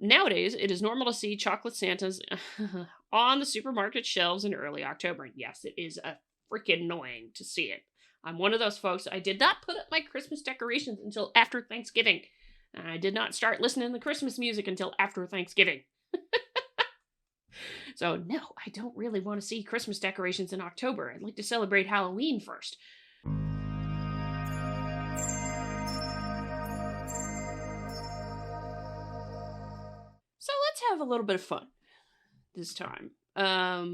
Nowadays, it is normal to see chocolate Santas on the supermarket shelves in early October. And yes, it is a freaking annoying to see it. I'm one of those folks. I did not put up my Christmas decorations until after Thanksgiving. And I did not start listening to Christmas music until after Thanksgiving. So, no, I don't really want to see Christmas decorations in October. I'd like to celebrate Halloween first. So, let's have a little bit of fun this time. I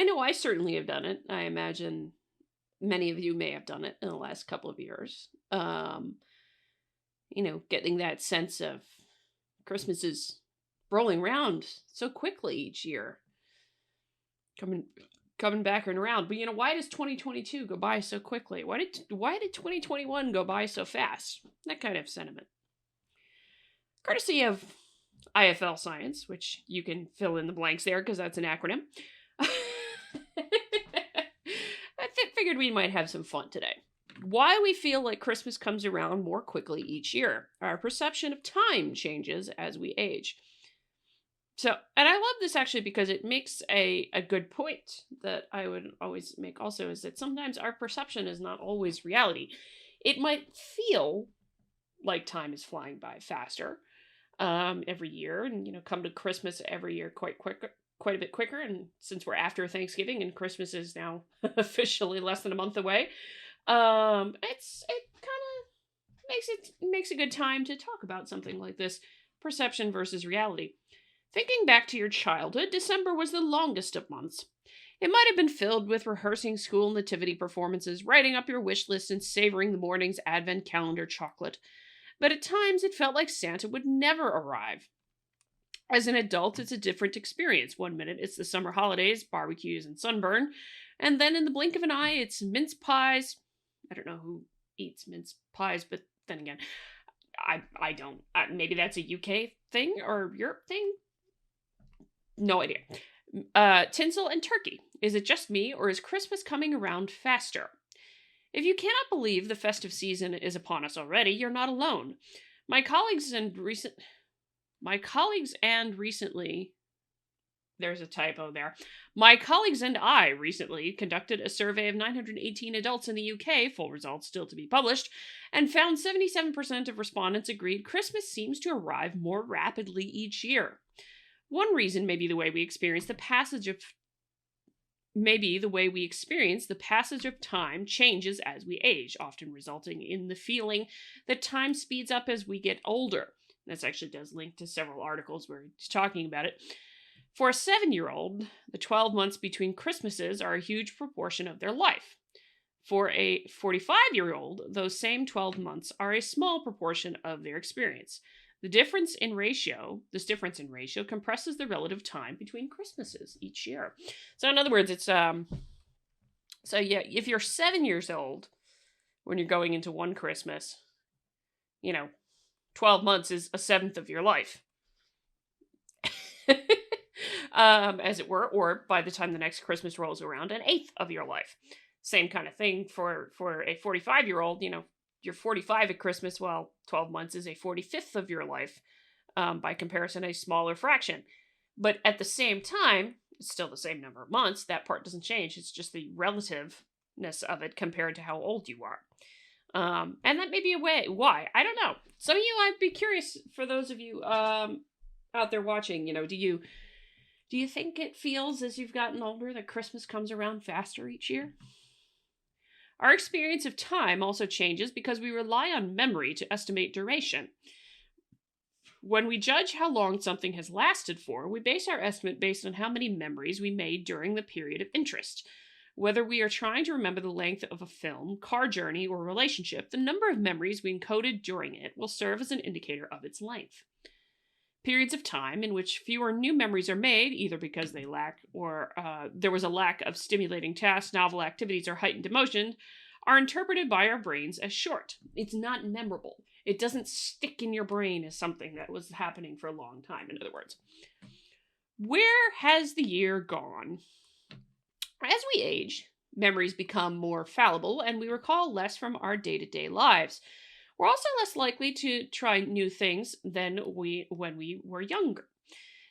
know I certainly have done it. I imagine many of you may have done it in the last couple of years. Getting that sense of Christmas is rolling around so quickly each year. Coming back and around. But why does 2022 go by so quickly? Why did 2021 go by so fast? That kind of sentiment. Courtesy of IFL Science, which you can fill in the blanks there because that's an acronym. I figured we might have some fun today. Why we feel like Christmas comes around more quickly each year. Our perception of time changes as we age. So, and I love this actually because it makes a good point that I would always make also, is that sometimes our perception is not always reality. It might feel like time is flying by faster every year, and come to Christmas every year quite a bit quicker. And since we're after Thanksgiving and Christmas is now officially less than a month away, it kind of makes a good time to talk about something like this: perception versus reality. Thinking back to your childhood, December was the longest of months. It might have been filled with rehearsing school nativity performances, writing up your wish list, and savoring the morning's advent calendar chocolate. But at times it felt like Santa would never arrive. As an adult, it's a different experience. One minute it's the summer holidays, barbecues, and sunburn, and then in the blink of an eye, it's mince pies. I don't know who eats mince pies, but then again, I don't. Maybe that's a UK thing or Europe thing? No idea. Tinsel and turkey. Is it just me, or is Christmas coming around faster? If you cannot believe the festive season is upon us already, you're not alone. My colleagues and recently, there's a typo there. My colleagues and I recently conducted a survey of 918 adults in the UK, full results still to be published, and found 77% of respondents agreed Christmas seems to arrive more rapidly each year. One reason may be the way we experience the passage of time changes as we age, often resulting in the feeling that time speeds up as we get older. This actually does link to several articles where he's talking about it. For a 7-year-old, the 12 months between Christmases are a huge proportion of their life. For a 45-year-old, those same 12 months are a small proportion of their experience. This difference in ratio compresses the relative time between Christmases each year. So in other words, it's if you're 7 years old when you're going into one Christmas, 12 months is a seventh of your life. As it were, or by the time the next Christmas rolls around, an eighth of your life. Same kind of thing for a 45-year-old, you're 45 at Christmas, well, 12 months is a 45th of your life. By comparison, a smaller fraction. But at the same time, it's still the same number of months. That part doesn't change. It's just the relativeness of it compared to how old you are. And that may be a way. Why? I don't know. Some of you, I'd be curious, for those of you out there watching, do you think it feels as you've gotten older that Christmas comes around faster each year? Our experience of time also changes because we rely on memory to estimate duration. When we judge how long something has lasted for, we base our estimate based on how many memories we made during the period of interest. Whether we are trying to remember the length of a film, car journey, or relationship, the number of memories we encoded during it will serve as an indicator of its length. Periods of time in which fewer new memories are made, either because they lack or there was a lack of stimulating tasks, novel activities, or heightened emotion, are interpreted by our brains as short. It's not memorable. It doesn't stick in your brain as something that was happening for a long time, in other words. Where has the year gone? As we age, memories become more fallible, and we recall less from our day-to-day lives. We're also less likely to try new things than when we were younger.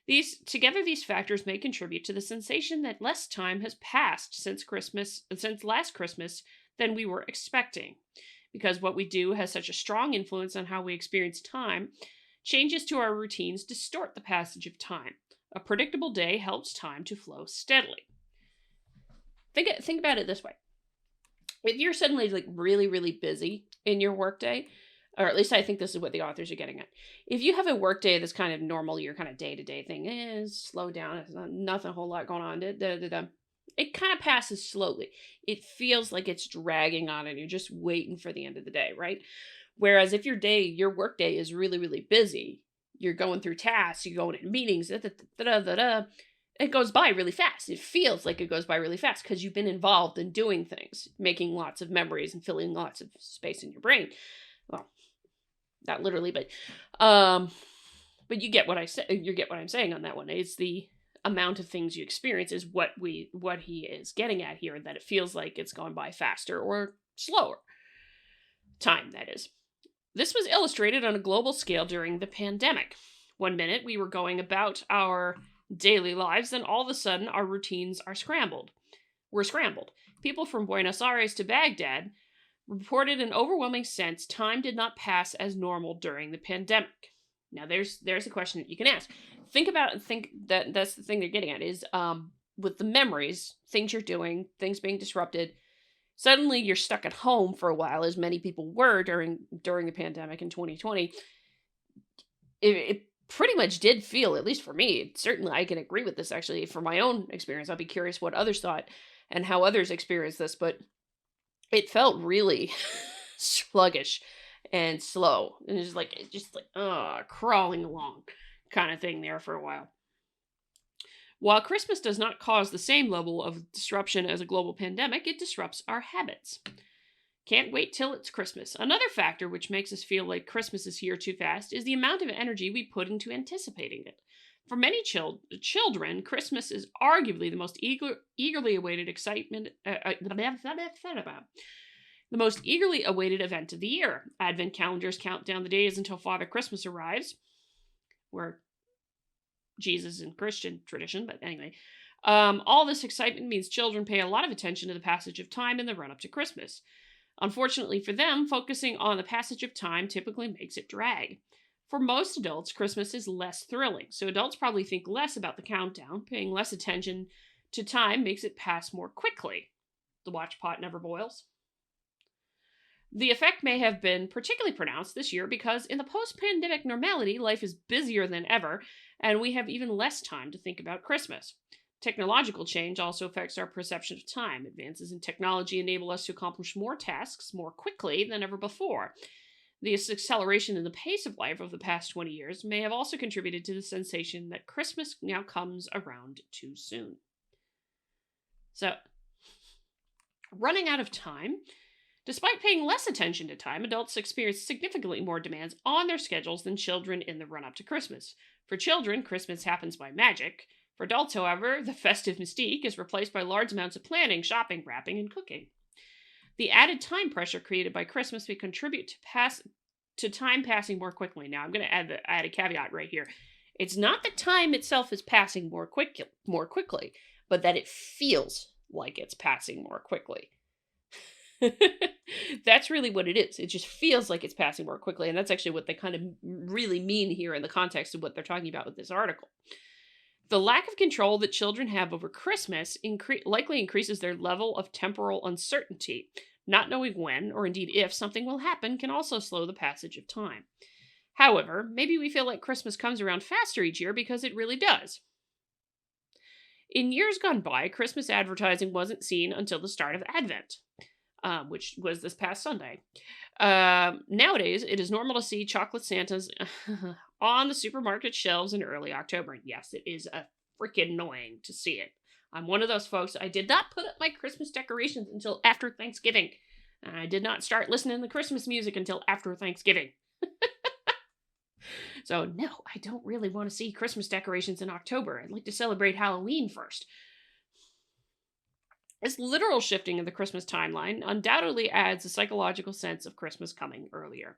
These factors may contribute to the sensation that less time has passed since last Christmas than we were expecting. Because what we do has such a strong influence on how we experience time, changes to our routines distort the passage of time. A predictable day helps time to flow steadily. Think about it this way. If you're suddenly like really, really busy in your workday, or at least I think this is what the authors are getting at. If you have a workday that's kind of normal, your kind of day-to-day thing is slow down, it's nothing a whole lot going on. It kind of passes slowly. It feels like it's dragging on and you're just waiting for the end of the day, right? Whereas if your workday is really, really busy, you're going through tasks, you're going in meetings, it goes by really fast. It feels like it goes by really fast because you've been involved in doing things, making lots of memories and filling lots of space in your brain. Well, not literally, but you get what I say. You get what I'm saying on that one. It's the amount of things you experience is what he is getting at here. That it feels like it's gone by faster or slower. Time, that is. This was illustrated on a global scale during the pandemic. One minute we were going about our daily lives, then all of a sudden our routines are scrambled. People from Buenos Aires to Baghdad reported an overwhelming sense time did not pass as normal during the pandemic. Now there's a question that you can ask. Think that's the thing they're getting at is with the memories, things you're doing, things being disrupted. Suddenly you're stuck at home for a while, as many people were during the pandemic in 2020. It pretty much did feel, at least for me, certainly I can agree with this actually, from my own experience. I'd be curious what others thought and how others experienced this, but it felt really sluggish and slow. And it's just like crawling along kind of thing there for a while. While Christmas does not cause the same level of disruption as a global pandemic, it disrupts our habits. Can't wait till it's Christmas. Another factor which makes us feel like Christmas is here too fast is the amount of energy we put into anticipating it. For many children, Christmas is arguably the most eagerly awaited the most eagerly awaited event of the year. Advent calendars count down the days until Father Christmas arrives, where Jesus in Christian tradition, but anyway. All this excitement means children pay a lot of attention to the passage of time in the run-up to Christmas. Unfortunately for them, focusing on the passage of time typically makes it drag. For most adults, Christmas is less thrilling, so adults probably think less about the countdown. Paying less attention to time makes it pass more quickly. The watch pot never boils. The effect may have been particularly pronounced this year because in the post-pandemic normality, life is busier than ever, and we have even less time to think about Christmas. Technological change also affects our perception of time. Advances in technology enable us to accomplish more tasks more quickly than ever before. This acceleration in the pace of life over the past 20 years may have also contributed to the sensation that Christmas now comes around too soon. So, running out of time. Despite paying less attention to time, adults experience significantly more demands on their schedules than children in the run-up to Christmas. For children, Christmas happens by magic. For adults, however, the festive mystique is replaced by large amounts of planning, shopping, wrapping, and cooking. The added time pressure created by Christmas may contribute to time passing more quickly. Now, I'm going to add a caveat right here. It's not that time itself is passing more quickly, but that it feels like it's passing more quickly. That's really what it is. It just feels like it's passing more quickly, and that's actually what they kind of really mean here in the context of what they're talking about with this article. The lack of control that children have over Christmas likely increases their level of temporal uncertainty. Not knowing when, or indeed if, something will happen can also slow the passage of time. However, maybe we feel like Christmas comes around faster each year because it really does. In years gone by, Christmas advertising wasn't seen until the start of Advent. Which was this past Sunday. Nowadays, it is normal to see chocolate Santas on the supermarket shelves in early October. Yes, it is freaking annoying to see it. I'm one of those folks. I did not put up my Christmas decorations until after Thanksgiving. And I did not start listening to Christmas music until after Thanksgiving. So, no, I don't really want to see Christmas decorations in October. I'd like to celebrate Halloween first. This literal shifting of the Christmas timeline undoubtedly adds a psychological sense of Christmas coming earlier.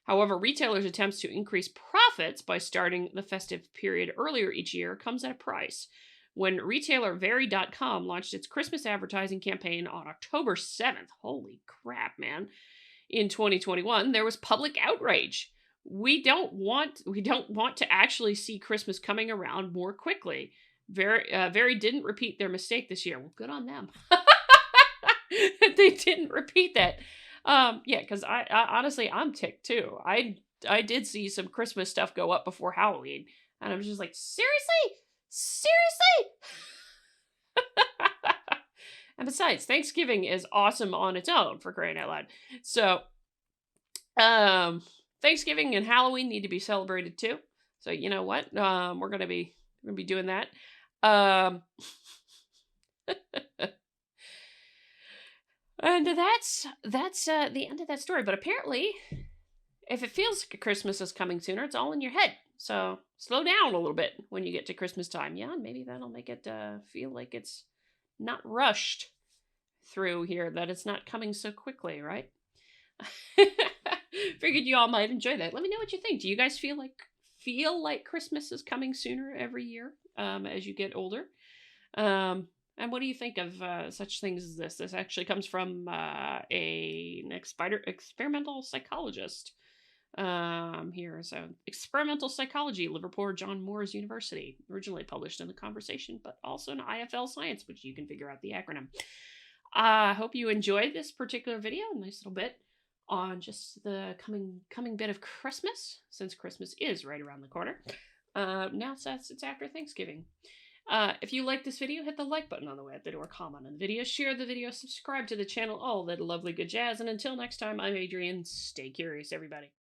However, retailers' attempts to increase profits by starting the festive period earlier each year comes at a price. When retailer Very.com launched its Christmas advertising campaign on October 7th, holy crap, man, in 2021, there was public outrage. We don't want to actually see Christmas coming around more quickly. Very didn't repeat their mistake this year. Well, good on them. They didn't repeat that. Yeah, because I honestly I'm ticked too. I did see some Christmas stuff go up before Halloween, and I was just like, seriously, seriously. And besides, Thanksgiving is awesome on its own, for crying out loud. So, Thanksgiving and Halloween need to be celebrated too. So you know what? We're gonna be doing that. Um, and that's the end of that story. But apparently, if it feels like Christmas is coming sooner, it's all in your head. So slow down a little bit when you get to Christmas time. Yeah, and maybe that'll make it feel like it's not rushed through here, that it's not coming so quickly, right? Figured you all might enjoy that. Let me know what you think. Do you guys feel like Christmas is coming sooner every year as you get older? And what do you think of such things as this? This actually comes from an experimental psychologist here. So, experimental psychology, Liverpool John Moores University, originally published in The Conversation, but also in IFL Science, which you can figure out the acronym. I hope you enjoyed this particular video. A nice little bit on just the coming bit of Christmas, since Christmas is right around the corner. Now it's after Thanksgiving. If you like this video, hit the like button on the way out the door, comment on the video, share the video, subscribe to the channel, all that lovely good jazz. And until next time, I'm Adrienne. Stay curious, everybody.